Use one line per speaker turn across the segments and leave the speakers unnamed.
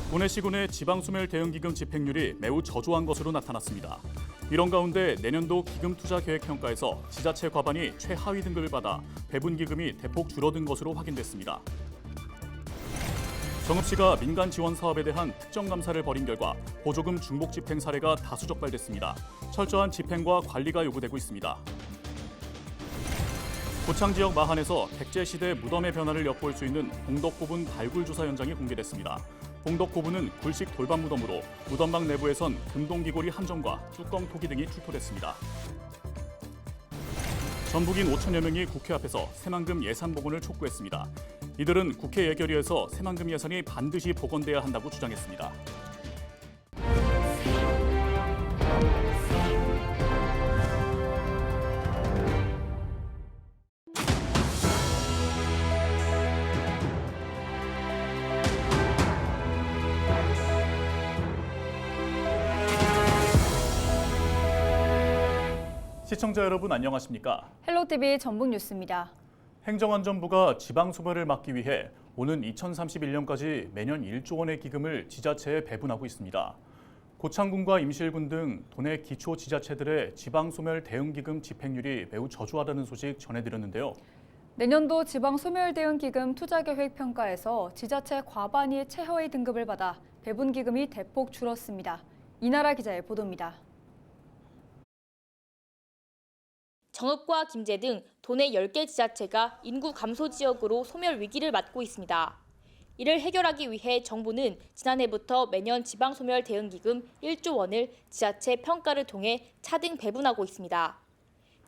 도내시군의 지방소멸 대응기금 집행률이 매우 저조한 것으로 나타났습니다. 이런 가운데 내년도 기금투자계획평가에서 지자체 과반이 최하위 등급을 받아 배분기금이 대폭 줄어든 것으로 확인됐습니다. 정읍시가 민간 지원 사업에 대한 특정 감사를 벌인 결과 보조금 중복 집행 사례가 다수 적발됐습니다. 철저한 집행과 관리가 요구되고 있습니다. 고창 지역 마한에서 백제시대 무덤의 변화를 엿볼 수 있는 봉덕고분 발굴 조사 현장이 공개됐습니다. 봉덕고분은 굴식 돌반 무덤으로 무덤방 내부에선 금동기고리 한 점과 뚜껑 토기 등이 출토됐습니다. 전북인 5천여 명이 국회 앞에서 새만금 예산 복원을 촉구했습니다. 이들은 국회 예결위에서 새만금 예산이 반드시 복원돼야 한다고 주장했습니다. 시청자 여러분 안녕하십니까?
헬로티비 전북뉴스입니다.
행정안전부가 지방소멸을 막기 위해 오는 2031년까지 매년 1조 원의 기금을 지자체에 배분하고 있습니다. 고창군과 임실군 등 도내 기초지자체들의 지방소멸 대응기금 집행률이 매우 저조하다는 소식 전해드렸는데요.
내년도 지방소멸대응기금 투자계획평가에서 지자체 과반이 최하위 등급을 받아 배분기금이 대폭 줄었습니다. 이나라 기자의 보도입니다.
정읍과 김제 등 도내 10개 지자체가 인구 감소 지역으로 소멸 위기를 맞고 있습니다. 이를 해결하기 위해 정부는 지난해부터 매년 지방소멸 대응기금 1조 원을 지자체 평가를 통해 차등 배분하고 있습니다.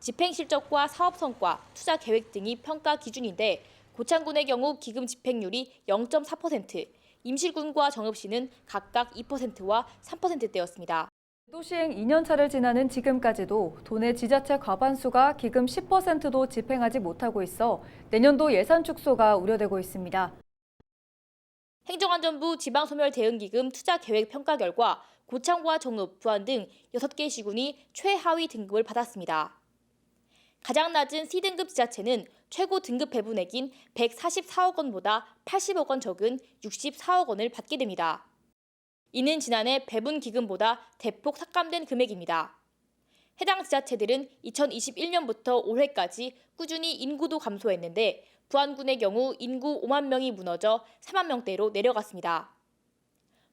집행 실적과 사업 성과, 투자 계획 등이 평가 기준인데 고창군의 경우 기금 집행률이 0.4%, 임실군과 정읍시는 각각 2%와 3%대였습니다.
도시행 2년차를 지나는 지금까지도 도내 지자체 과반수가 기금 10%도 집행하지 못하고 있어 내년도 예산 축소가 우려되고 있습니다.
행정안전부 지방소멸대응기금 투자계획평가 결과 고창과 정읍, 부안 등 6개 시군이 최하위 등급을 받았습니다. 가장 낮은 C등급 지자체는 최고 등급 배분액인 144억 원보다 80억 원 적은 64억 원을 받게 됩니다. 이는 지난해 배분 기금보다 대폭 삭감된 금액입니다. 해당 지자체들은 2021년부터 올해까지 꾸준히 인구도 감소했는데 부안군의 경우 인구 5만 명이 무너져 4만 명대로 내려갔습니다.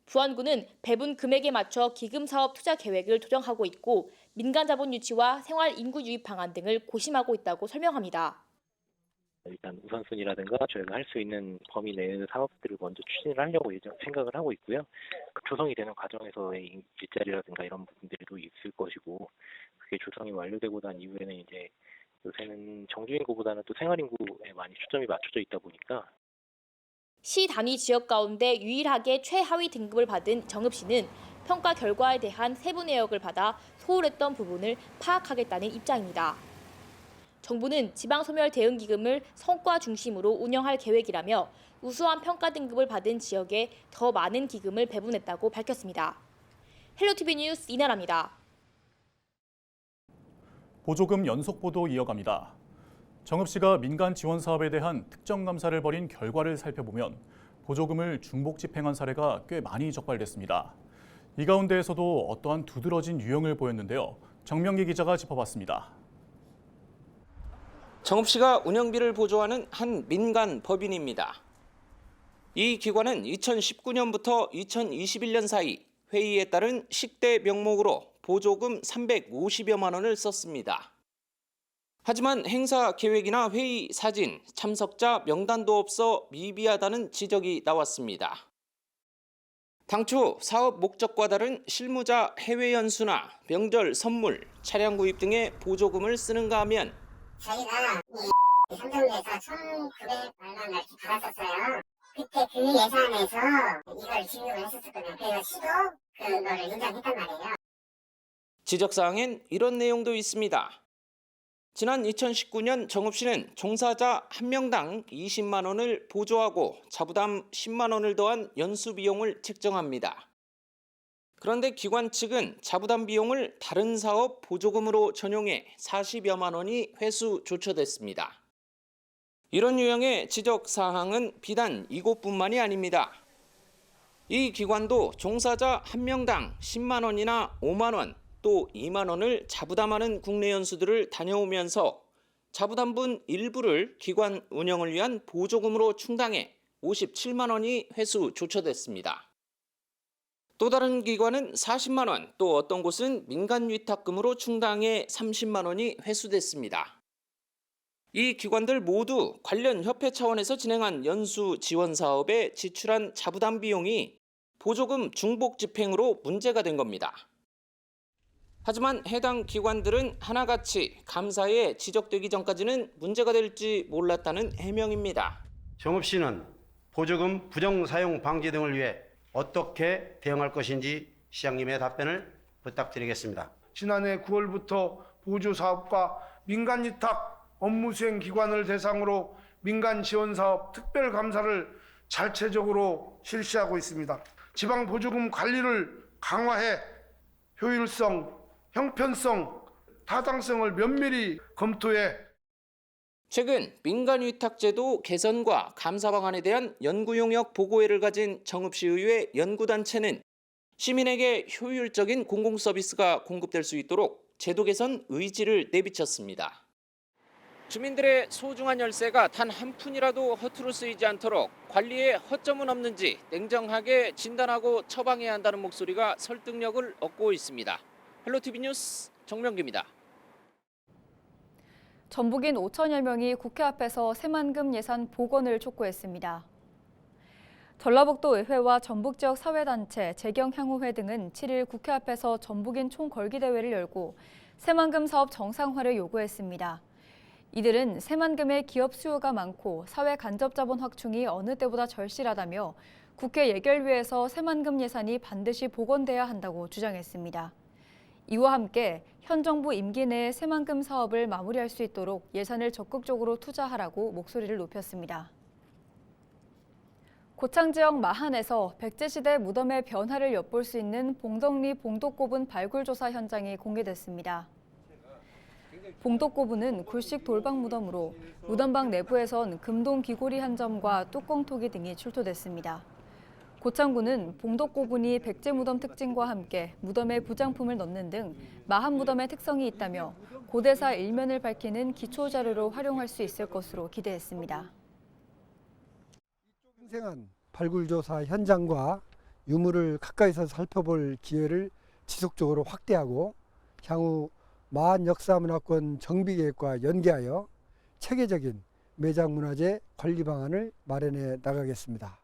부안군은 배분 금액에 맞춰 기금 사업 투자 계획을 조정하고 있고 민간 자본 유치와 생활 인구 유입 방안 등을 고심하고 있다고 설명합니다.
일단 우선순위라든가 저희가 할 수 있는 범위 내의 사업들을 먼저 추진을 하려고 생각을 하고 있고요. 조성이 되는 과정에서의 일자리라든가 이런 부분들도 있을 것이고 그게 조성이 완료되고 난 이후에는 이제 요새는 정규인구보다는 또 생활인구에 많이 초점이 맞춰져 있다 보니까
시 단위 지역 가운데 유일하게 최하위 등급을 받은 정읍시는 평가 결과에 대한 세부 내역을 받아 소홀했던 부분을 파악하겠다는 입장입니다. 정부는 지방소멸 대응기금을 성과 중심으로 운영할 계획이라며 우수한 평가 등급을 받은 지역에 더 많은 기금을 배분했다고 밝혔습니다. 헬로티비 뉴스 이나라입니다.
보조금 연속 보도 이어갑니다. 정읍시가 민간 지원 사업에 대한 특정 감사를 벌인 결과를 살펴보면 보조금을 중복 집행한 사례가 꽤 많이 적발됐습니다. 이 가운데에서도 어떠한 두드러진 유형을 보였는데요. 정명기 기자가 짚어봤습니다.
정읍시가 운영비를 보조하는 한 민간 법인입니다. 이 기관은 2019년부터 2021년 사이 회의에 따른 식대 명목으로 보조금 350여만 원을 썼습니다. 하지만 행사 계획이나 회의 사진, 참석자 명단도 없어 미비하다는 지적이 나왔습니다. 당초 사업 목적과 다른 실무자 해외 연수나 명절 선물, 차량 구입 등의 보조금을 쓰는가 하면
저희가 이 삼성에서 1,900만 원 받았었어요. 그때 그 예산에서 이걸 지급을 했었거든요. 그래서 시도 그거를 인정했단 말이에요.
지적사항엔 이런 내용도 있습니다. 지난 2019년 정읍시는 종사자 한 명당 20만 원을 보조하고 자부담 10만 원을 더한 연수 비용을 책정합니다. 그런데 기관 측은 자부담 비용을 다른 사업 보조금으로 전용해 40여만 원이 회수 조처됐습니다. 이런 유형의 지적 사항은 비단 이곳뿐만이 아닙니다. 이 기관도 종사자 1명당 10만 원이나 5만 원, 또 2만 원을 자부담하는 국내 연수들을 다녀오면서 자부담분 일부를 기관 운영을 위한 보조금으로 충당해 57만 원이 회수 조처됐습니다. 또 다른 기관은 40만 원, 또 어떤 곳은 민간 위탁금으로 충당해 30만 원이 회수됐습니다. 이 기관들 모두 관련 협회 차원에서 진행한 연수 지원 사업에 지출한 자부담 비용이 보조금 중복 집행으로 문제가 된 겁니다. 하지만 해당 기관들은 하나같이 감사에 지적되기 전까지는 문제가 될지 몰랐다는 해명입니다.
정읍시는 보조금 부정사용 방지 등을 위해 어떻게 대응할 것인지 시장님의 답변을 부탁드리겠습니다.
지난해 9월부터 보조사업과 민간위탁 업무수행 기관을 대상으로 민간지원사업 특별감사를 자체적으로 실시하고 있습니다. 지방보조금 관리를 강화해 효율성, 형편성, 타당성을 면밀히 검토해
최근 민간위탁제도 개선과 감사 방안에 대한 연구 용역 보고회를 가진 정읍시의회 연구단체는 시민에게 효율적인 공공서비스가 공급될 수 있도록 제도 개선 의지를 내비쳤습니다. 주민들의 소중한 열쇠가 단 한 푼이라도 허투루 쓰이지 않도록 관리에 허점은 없는지 냉정하게 진단하고 처방해야 한다는 목소리가 설득력을 얻고 있습니다. 헬로티비 뉴스 정명규입니다.
전북인 5천여 명이 국회 앞에서 새만금 예산 복원을 촉구했습니다. 전라북도 의회와 전북 지역 사회단체, 재경향후회 등은 7일 국회 앞에서 전북인 총걸기 대회를 열고 새만금 사업 정상화를 요구했습니다. 이들은 새만금의 기업 수요가 많고 사회 간접 자본 확충이 어느 때보다 절실하다며 국회 예결위에서 새만금 예산이 반드시 복원돼야 한다고 주장했습니다. 이와 함께 현 정부 임기 내에 새만금 사업을 마무리할 수 있도록 예산을 적극적으로 투자하라고 목소리를 높였습니다. 고창 지역 마한에서 백제시대 무덤의 변화를 엿볼 수 있는 봉덕리 봉독고분 발굴조사 현장이 공개됐습니다. 봉독고분은 굴식 돌방 무덤으로 무덤방 내부에선 금동 귀고리 한 점과 뚜껑토기 등이 출토됐습니다. 고창군은 봉독고분이 백제 무덤 특징과 함께 무덤에 부장품을 넣는 등 마한 무덤의 특성이 있다며 고대사 일면을 밝히는 기초 자료로 활용할 수 있을 것으로 기대했습니다.
생생한 발굴조사 현장과 유물을 가까이서 살펴볼 기회를 지속적으로 확대하고 향후 마한 역사문화권 정비계획과 연계하여 체계적인 매장문화재 관리 방안을 마련해 나가겠습니다.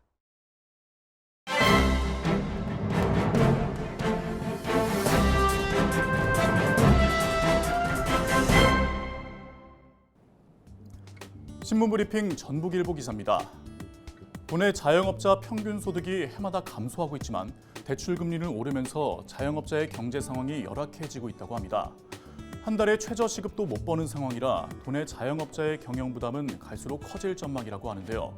신문브리핑 전북일보 기사입니다. 도내 자영업자 평균 소득이 해마다 감소하고 있지만 대출 금리는 오르면서 자영업자의 경제 상황이 열악해지고 있다고 합니다. 한 달에 최저 시급도 못 버는 상황이라 도내 자영업자의 경영 부담은 갈수록 커질 전망이라고 하는데요.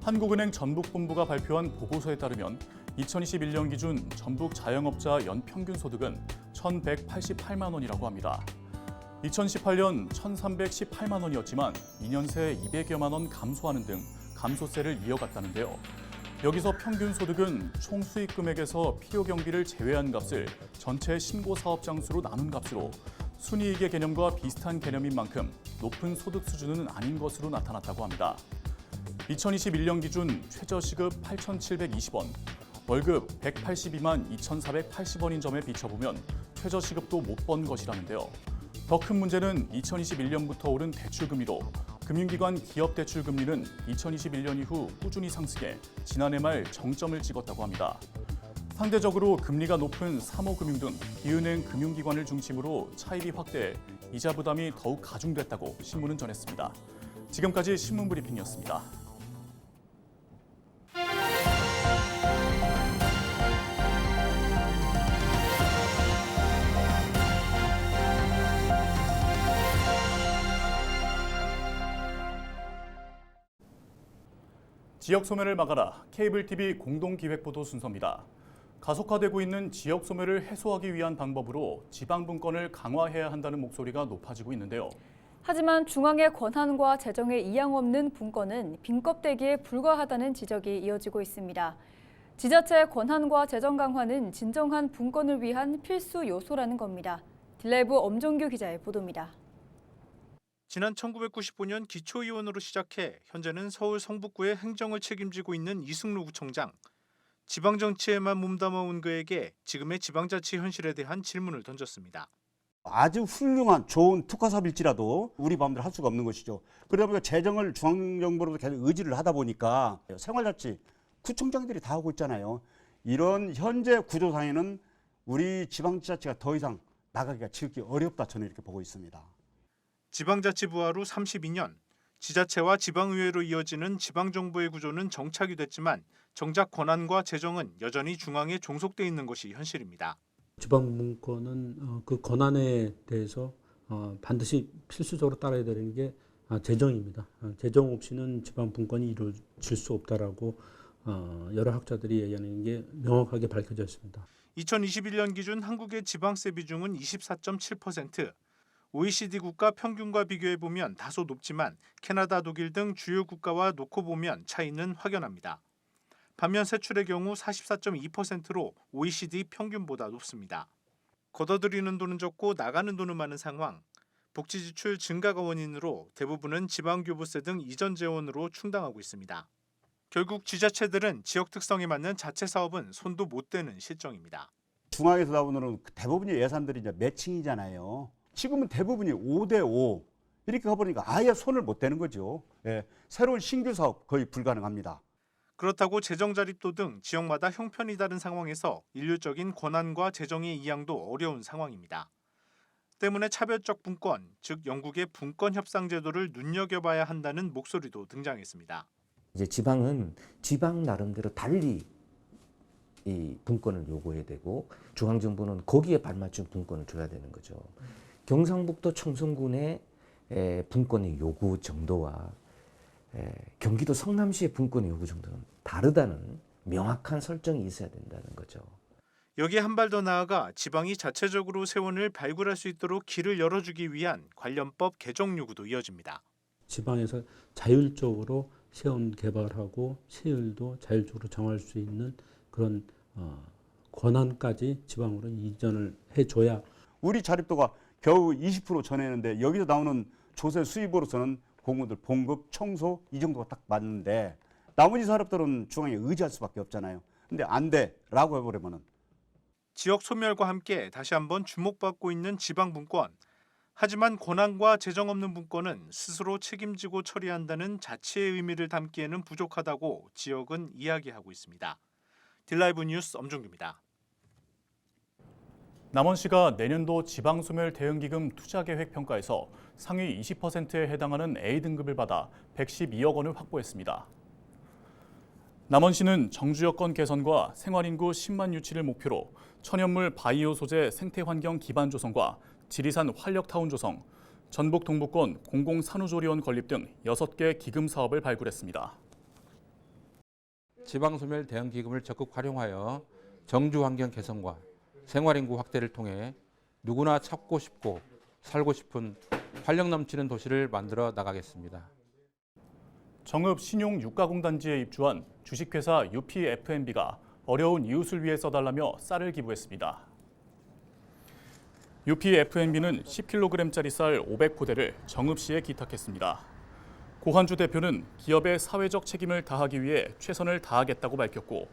한국은행 전북본부가 발표한 보고서에 따르면 2021년 기준 전북 자영업자 연평균 소득은 1,188만 원이라고 합니다. 2018년 1,318만 원이었지만 2년 새 200여만 원 감소하는 등 감소세를 이어갔다는데요. 여기서 평균 소득은 총 수익 금액에서 필요 경비를 제외한 값을 전체 신고 사업 장수로 나눈 값으로 순이익의 개념과 비슷한 개념인 만큼 높은 소득 수준은 아닌 것으로 나타났다고 합니다. 2021년 기준 최저시급 8,720원, 월급 182만 2,480원인 점에 비춰보면 최저시급도 못 번 것이라는데요. 더 큰 문제는 2021년부터 오른 대출금리로 금융기관 기업 대출금리는 2021년 이후 꾸준히 상승해 지난해 말 정점을 찍었다고 합니다. 상대적으로 금리가 높은 사모금융 등 비은행 금융기관을 중심으로 차입이 확대해 이자 부담이 더욱 가중됐다고 신문은 전했습니다. 지금까지 신문브리핑이었습니다. 지역 소멸을 막아라. 케이블 TV 공동 기획보도 순서입니다. 가속화되고 있는 지역 소멸을 해소하기 위한 방법으로 지방 분권을 강화해야 한다는 목소리가 높아지고 있는데요.
하지만 중앙의 권한과 재정에 이양 없는 분권은 빈 껍데기에 불과하다는 지적이 이어지고 있습니다. 지자체의 권한과 재정 강화는 진정한 분권을 위한 필수 요소라는 겁니다. 딜라이브 엄종규 기자의 보도입니다.
지난 1995년 기초의원으로 시작해 현재는 서울 성북구의 행정을 책임지고 있는 이승루 구청장. 지방정치에만 몸담아온 그에게 지금의 지방자치 현실에 대한 질문을 던졌습니다.
아주 훌륭한 좋은 특화사업일지라도 우리 마음대로 할 수가 없는 것이죠. 그러다 보니까 재정을 중앙정부로도 계속 의지를 하다 보니까 생활자치 구청장들이 다 하고 있잖아요. 이런 현재 구조상에는 우리 지방자치가 더 이상 나가기가 지극히 어렵다, 저는 이렇게 보고 있습니다.
지방자치 부활 후 32년, 지자체와 지방의회로 이어지는 지방정부의 구조는 정착이 됐지만 정작 권한과 재정은 여전히 중앙에 종속돼 있는 것이 현실입니다.
지방분권은 그 권한에 대해서 반드시 필수적으로 따라야 되는 게 재정입니다. 재정 없이는 지방분권이 이루어질 수 없다라고 여러 학자들이 얘기하는 게 명확하게 밝혀져 있습니다.
2021년 기준 한국의 지방세 비중은 24.7%. OECD 국가 평균과 비교해보면 다소 높지만 캐나다, 독일 등 주요 국가와 놓고 보면 차이는 확연합니다. 반면 세출의 경우 44.2%로 OECD 평균보다 높습니다. 걷어들이는 돈은 적고 나가는 돈은 많은 상황. 복지 지출 증가가 원인으로 대부분은 지방교부세 등 이전 재원으로 충당하고 있습니다. 결국 지자체들은 지역 특성에 맞는 자체 사업은 손도 못 대는 실정입니다.
중앙에서 나오는 대부분의 예산들이 이제 매칭이잖아요. 지금은 대부분이 5대5 이렇게 가보니까 아예 손을 못 대는 거죠. 예, 새로운 신규 사업 거의 불가능합니다.
그렇다고 재정 자립도 등 지역마다 형편이 다른 상황에서 일률적인 권한과 재정의 이양도 어려운 상황입니다. 때문에 차별적 분권, 즉 영국의 분권 협상 제도를 눈여겨봐야 한다는 목소리도 등장했습니다.
이제 지방은 지방 나름대로 달리 이 분권을 요구해야 되고 중앙정부는 거기에 발맞춘 분권을 줘야 되는 거죠. 경상북도 청송군의 분권의 요구 정도와 경기도 성남시의 분권의 요구 정도는 다르다는 명확한 설정이 있어야 된다는 거죠.
여기에 한 발 더 나아가 지방이 자체적으로 세원을 발굴할 수 있도록 길을 열어주기 위한 관련법 개정 요구도 이어집니다.
지방에서 자율적으로 세원 개발하고 세율도 자율적으로 정할 수 있는 그런 권한까지 지방으로 이전을 해줘야.
우리 자립도가 겨우 20% 전했는데 여기서 나오는 조세 수입으로서는 공무원들 봉급, 청소 이 정도가 딱 맞는데 나머지 사업들은 중앙에 의지할 수밖에 없잖아요. 근데 안 돼라고 해버리면은
지역 소멸과 함께 다시 한번 주목받고 있는 지방 분권. 하지만 권한과 재정 없는 분권은 스스로 책임지고 처리한다는 자치의 의미를 담기에는 부족하다고 지역은 이야기하고 있습니다. 딜라이브 뉴스 엄종규입니다.
남원시가 내년도 지방소멸 대응기금 투자계획 평가에서 상위 20%에 해당하는 A등급을 받아 112억 원을 확보했습니다. 남원시는 정주 여건 개선과 생활인구 10만 유치를 목표로 천연물 바이오 소재 생태환경 기반 조성과 지리산 활력타운 조성, 전북 동부권 공공산후조리원 건립 등 6개 기금 사업을 발굴했습니다.
지방소멸 대응기금을 적극 활용하여 정주환경 개선과 생활인구 확대를 통해 누구나 찾고 싶고 살고 싶은 활력 넘치는 도시를 만들어 나가겠습니다.
정읍 신용 육가공단지에 입주한 주식회사 UPFMB가 어려운 이웃을 위해 써달라며 쌀을 기부했습니다. UPFMB는 10kg짜리 쌀 500포대를 정읍시에 기탁했습니다. 고한주 대표는 기업의 사회적 책임을 다하기 위해 최선을 다하겠다고 밝혔고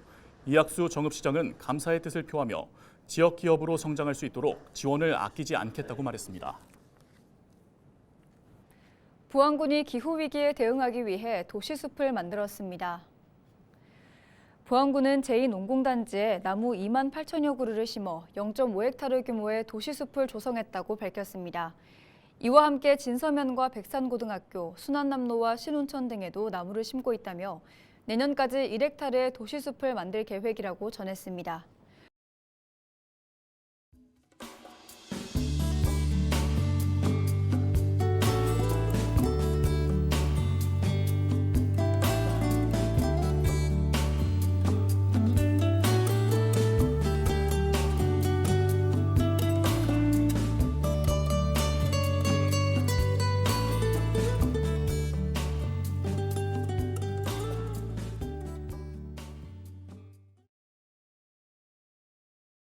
이학수 정읍시장은 감사의 뜻을 표하며 지역 기업으로 성장할 수 있도록 지원을 아끼지 않겠다고 말했습니다.
부안군이 기후위기에 대응하기 위해 도시숲을 만들었습니다. 부안군은 제2농공단지에 나무 2만 8천여 그루를 심어 0.5헥타르 규모의 도시숲을 조성했다고 밝혔습니다. 이와 함께 진서면과 백산고등학교, 순안남로와 신운천 등에도 나무를 심고 있다며 내년까지 1헥타르의 도시숲을 만들 계획이라고 전했습니다.